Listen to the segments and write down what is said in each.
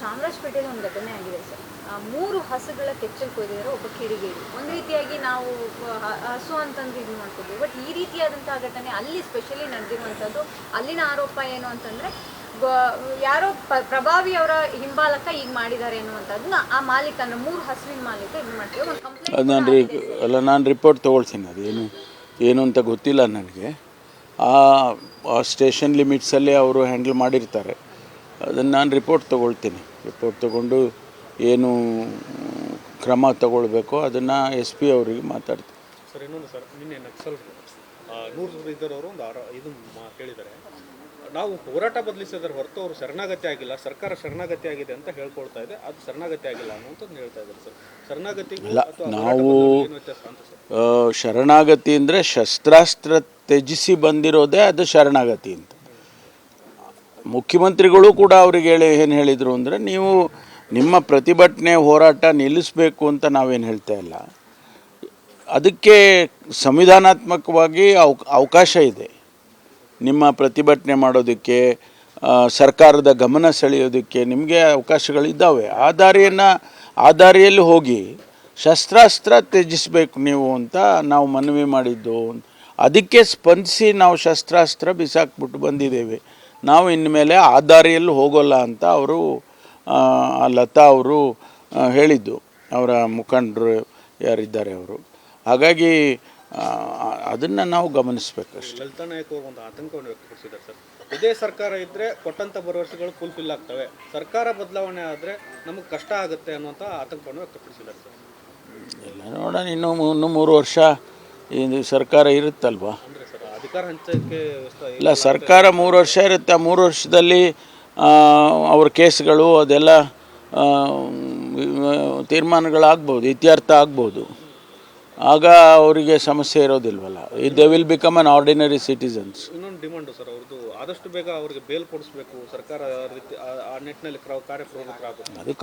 ಚಾಮರಾಜಪೇಟೆಯಲ್ಲಿ ಒಂದು ಘಟನೆ ಆಗಿದೆ ಸರ್. 3 ಹಸುಗಳ ಕೆಚ್ಚಲು ಕೊಯ್ದಿದ್ದಾರೆ ಒಬ್ಬ ಕಿಡಿಗೇಡಿ. ಒಂದು ರೀತಿಯಾಗಿ ನಾವು ಹಸು ಅಂತಂದ್ರೆ ಇದು ಮಾಡ್ಕೊತೀವಿ, ಬಟ್ ಈ ರೀತಿಯಾದಂತಹ ಘಟನೆ ಅಲ್ಲಿ ಸ್ಪೆಷಲಿ ನಡೆದಿರುವಂಥದ್ದು. ಅಲ್ಲಿನ ಆರೋಪ ಏನು ಅಂತಂದ್ರೆ ಯಾರೋ ಪ್ರಭಾವಿ ಅವರ ಹಿಂಬಾಲಕ ಈಗ ಮಾಡಿದ್ದಾರೆ ಅನ್ನುವಂಥದ್ದನ್ನ ಆ ಮಾಲೀಕ ಅಂದ್ರೆ 3 ಹಸುವಿನ ಮಾಲೀಕ ಇದು ಮಾಡ್ತೀವಿ ಒಂದು ಕಂಪ್ಲೇಂಟ್. ನಾನು ರಿಪೋರ್ಟ್ ತೊಗೊಳ್ತೀನಿ. ಅದು ಏನು ಅಂತ ಗೊತ್ತಿಲ್ಲ ನನಗೆ. ಆ ಸ್ಟೇಷನ್ ಲಿಮಿಟ್ಸಲ್ಲಿ ಅವರು ಹ್ಯಾಂಡಲ್ ಮಾಡಿರ್ತಾರೆ. ಅದನ್ನು ನಾನು ರಿಪೋರ್ಟ್ ತೊಗೊಳ್ತೀನಿ. ರಿಪೋರ್ಟ್ ತೊಗೊಂಡು ಏನು ಕ್ರಮ ತಗೊಳ್ಬೇಕೋ ಅದನ್ನು SP ಅವರಿಗೆ ಮಾತಾಡ್ತೀನಿ. ಸರ್ ಇನ್ನೊಂದು ಸರ್, ನಿನ್ನೆ ನಕ್ಸಲ್ ನೂರು ಇದ್ದರವರು ಒಂದು ಇದು ಹೇಳಿದ್ದಾರೆ, ನಾವು ಹೋರಾಟ ಬದಲಿಸಿದ್ರೆ ಹೊರತು ಅವರು ಶರಣಾಗತಿ ಆಗಿಲ್ಲ, ಸರ್ಕಾರ ಶರಣಾಗತಿ ಆಗಿದೆ ಅಂತ ಹೇಳ್ಕೊಳ್ತಾ ಇದೆ. ಅದು ಶರಣಾಗತಿ ಆಗಿಲ್ಲ ಅನ್ನುವಂಥದ್ದು ಹೇಳ್ತಾ ಇದ್ದಾರೆ ಸರ್. ಶರಣಾಗತಿಗೂ ನಾವು ಶರಣಾಗತಿ ಅಂದರೆ ಶಸ್ತ್ರಾಸ್ತ್ರ ತ್ಯಜಿಸಿ ಬಂದಿರೋದೇ ಅದು ಶರಣಾಗತಿ ಅಂತ. ಮುಖ್ಯಮಂತ್ರಿಗಳು ಕೂಡ ಅವ್ರಿಗೆ ಏನು ಹೇಳಿದರು ಅಂದರೆ, ನೀವು ನಿಮ್ಮ ಪ್ರತಿಭಟನೆ ಹೋರಾಟ ನಿಲ್ಲಿಸಬೇಕು ಅಂತ ನಾವೇನು ಹೇಳ್ತಾ ಇಲ್ಲ. ಅದಕ್ಕೆ ಸಂವಿಧಾನಾತ್ಮಕವಾಗಿ ಅವಕಾಶ ಇದೆ. ನಿಮ್ಮ ಪ್ರತಿಭಟನೆ ಮಾಡೋದಕ್ಕೆ, ಸರ್ಕಾರದ ಗಮನ ಸೆಳೆಯೋದಕ್ಕೆ ನಿಮಗೆ ಅವಕಾಶಗಳಿದ್ದಾವೆ. ಆ ದಾರಿಯಲ್ಲಿ ಹೋಗಿ ಶಸ್ತ್ರಾಸ್ತ್ರ ತ್ಯಜಿಸಬೇಕು ನೀವು ಅಂತ ನಾವು ಮನವಿ ಮಾಡಿದ್ದು. ಅದಕ್ಕೆ ಸ್ಪಂದಿಸಿ ನಾವು ಶಸ್ತ್ರಾಸ್ತ್ರ ಬಿಸಾಕ್ಬಿಟ್ಟು ಬಂದಿದ್ದೇವೆ. ನಾವು ಇನ್ಮೇಲೆ ಆ ದಾರಿಯಲ್ಲಿ ಹೋಗೋಲ್ಲ ಅಂತ ಅವರು ಲತಾ ಅವರು ಹೇಳಿದ್ದು, ಅವರ ಮುಖಂಡರು ಯಾರಿದ್ದಾರೆ ಅವರು. ಹಾಗಾಗಿ ಅದನ್ನು ನಾವು ಗಮನಿಸಬೇಕಷ್ಟೇ. ಲಲಿತಾ ನಾಯಕ್ ಅವರು ಒಂದು ಆತಂಕವನ್ನು ವ್ಯಕ್ತಪಡಿಸಿದ್ದಾರೆ ಸರ್. ಇದೇ ಸರ್ಕಾರ ಇದ್ದರೆ ಕೊಟ್ಟಂಥ ಭರವಸೆಗಳು ಫುಲ್ಫಿಲ್ ಆಗ್ತವೆ, ಸರ್ಕಾರ ಬದಲಾವಣೆ ಆದರೆ ನಮಗೆ ಕಷ್ಟ ಆಗುತ್ತೆ ಅನ್ನುವಂಥ ಆತಂಕವನ್ನು ವ್ಯಕ್ತಪಡಿಸಿದ್ದಾರೆ ಸರ್. ಎಲ್ಲ ನೋಡೋಣ, ಇನ್ನೂ 3 ವರ್ಷ ಇದು ಸರ್ಕಾರ ಇರುತ್ತಲ್ವಾ. ಅಂದರೆ ಸರ್ ಅಧಿಕಾರ ಹಂಚಕ್ಕೆ ಇಲ್ಲ, ಸರ್ಕಾರ 3 ವರ್ಷ ಇರುತ್ತೆ. ಆ 3 ವರ್ಷದಲ್ಲಿ ಅವ್ರ ಕೇಸ್ಗಳು ಅದೆಲ್ಲ ತೀರ್ಮಾನಗಳಾಗ್ಬೋದು, ಇತ್ಯರ್ಥ ಆಗ್ಬೋದು. ಆಗ ಅವರಿಗೆ ಸಮಸ್ಯೆ ಇರೋದಿಲ್ವಲ್ಲ. They will become an ordinary citizens. ಇನ್ನೊಂದು ಡಿಮಾಂಡು ಸರ್ ಅವ್ರದ್ದು, ಆದಷ್ಟು ಬೇಗ ಅವರಿಗೆ ಬೇಲ್ ಕೊಡಿಸ್ಬೇಕು, ಸರ್ಕಾರ ಆ ನಿಟ್ಟಿನಲ್ಲಿ ಕಾರ್ಯಪ್ರವೃತ್ತರಾಗಬೇಕು. ಅದು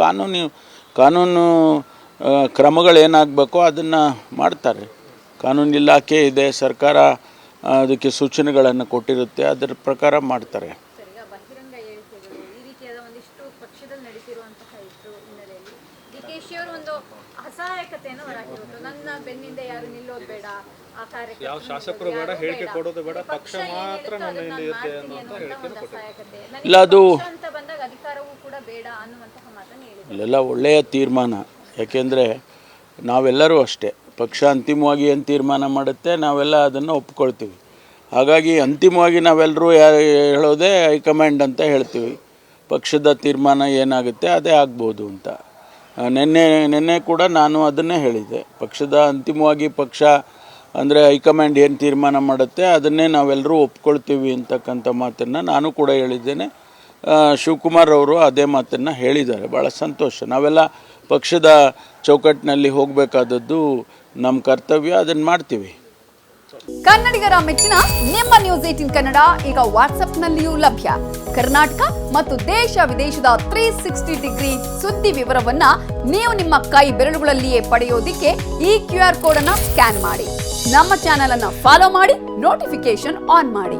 ಕಾನೂನು ಕ್ರಮಗಳೇನಾಗಬೇಕೋ ಅದನ್ನು ಮಾಡ್ತಾರೆ. ಕಾನೂನು ಇಲಾಖೆ ಇದೆ, ಸರ್ಕಾರ ಅದಕ್ಕೆ ಸೂಚನೆಗಳನ್ನು ಕೊಟ್ಟಿರುತ್ತೆ, ಅದರ ಪ್ರಕಾರ ಮಾಡ್ತಾರೆ. ಬಹಿರಂಗ ಹೇಳಿಕೆಗಳು ಈ ರೀತಿಯಾದ ಒಂದಿಷ್ಟು ಪಕ್ಷದಲ್ಲಿ ನಡೆಸಿರುವಂತಹ ಇದ್ರ ಹಿನ್ನೆಲೆಯಲ್ಲಿ DKಶಿ ಅವರು ಒಂದು ಅಸಹಾಯಕತೆಯನ್ನು ಹೊರಹಾಕಿರುವುದು. ನನ್ನ ಬೆನ್ನಿಂದ ಯಾರು ನಿಲ್ಲೋದು ಬೇಡ, ಆ ಕಾರ್ಯಕ್ರಮ ಯಾವ ಶಾಸಕರು ಬೇಡ, ಹೇಳಿಕೆ ಕೊಡೋದು ಬೇಡ, ಪಕ್ಷ ಮಾತ್ರ ನನ್ನ ಇಲ್ಲಿರುತ್ತೆ ಅನ್ನುವಂಥ ಹೇಳಿಕೆಯನ್ನು ಕೊಟ್ಟಿದ್ದಾರೆ. ಇಲ್ಲ, ಅದು ಅಂತ ಬಂದಾಗ ಅಧಿಕಾರವೂ ಕೂಡ ಬೇಡ ಅನ್ನುವಂತಹ ಮಾತನ್ನು ಹೇಳಿದ್ದಾರೆ. ಇಲ್ಲೆಲ್ಲ ಒಳ್ಳೆಯ ತೀರ್ಮಾನ. ಯಾಕೆಂದರೆ ನಾವೆಲ್ಲರೂ ಅಷ್ಟೇ, ಪಕ್ಷ ಅಂತಿಮವಾಗಿ ಏನು ತೀರ್ಮಾನ ಮಾಡುತ್ತೆ ನಾವೆಲ್ಲ ಅದನ್ನು ಒಪ್ಕೊಳ್ತೀವಿ. ಹಾಗಾಗಿ ಅಂತಿಮವಾಗಿ ನಾವೆಲ್ಲರೂ ಹೇಳೋದೇ ಹೈಕಮಾಂಡ್ ಅಂತ ಹೇಳ್ತೀವಿ. ಪಕ್ಷದ ತೀರ್ಮಾನ ಏನಾಗುತ್ತೆ ಅದೇ ಆಗ್ಬೋದು ಅಂತ. ನಿನ್ನೆ ಕೂಡ ನಾನು ಅದನ್ನೇ ಹೇಳಿದ್ದೆ. ಪಕ್ಷದ ಅಂತಿಮವಾಗಿ ಪಕ್ಷ ಅಂದರೆ ಹೈಕಮಾಂಡ್ ಏನು ತೀರ್ಮಾನ ಮಾಡುತ್ತೆ ಅದನ್ನೇ ನಾವೆಲ್ಲರೂ ಒಪ್ಕೊಳ್ತೀವಿ ಅಂತಕ್ಕಂಥ ಮಾತನ್ನು ನಾನು ಕೂಡ ಹೇಳಿದ್ದೇನೆ. ಶಿವಕುಮಾರ್ ಅವರು ಅದೇ ಮಾತನ್ನು ಹೇಳಿದ್ದಾರೆ. ಭಾಳ ಸಂತೋಷ. ನಾವೆಲ್ಲ ಪಕ್ಷದ ಚೌಕಟ್ಟಿನಲ್ಲಿ ಹೋಗಬೇಕಾದದ್ದು ನಮ್ಮ ಕರ್ತವ್ಯ, ಅದನ್ನು ಮಾಡ್ತೀವಿ. ಕನ್ನಡಿಗರ ಮೆಚ್ಚಿನ ನಿಮ್ಮ ನ್ಯೂಸ್ 18 ಕನ್ನಡ ಈಗ ವಾಟ್ಸ್ಆಪ್ನಲ್ಲಿಯೂ ಲಭ್ಯ. ಕರ್ನಾಟಕ ಮತ್ತು ದೇಶ ವಿದೇಶದ 360 ಡಿಗ್ರಿ ಸುದ್ದಿ ವಿವರವನ್ನ ನೀವು ನಿಮ್ಮ ಕೈ ಬೆರಳುಗಳಲ್ಲಿಯೇ ಪಡೆಯೋದಿಕ್ಕೆ ಈ QR ಕೋಡ್ ಅನ್ನು ಸ್ಕ್ಯಾನ್ ಮಾಡಿ. ನಮ್ಮ ಚಾನೆಲ್ ಅನ್ನು ಫಾಲೋ ಮಾಡಿ, ನೋಟಿಫಿಕೇಶನ್ ಆನ್ ಮಾಡಿ.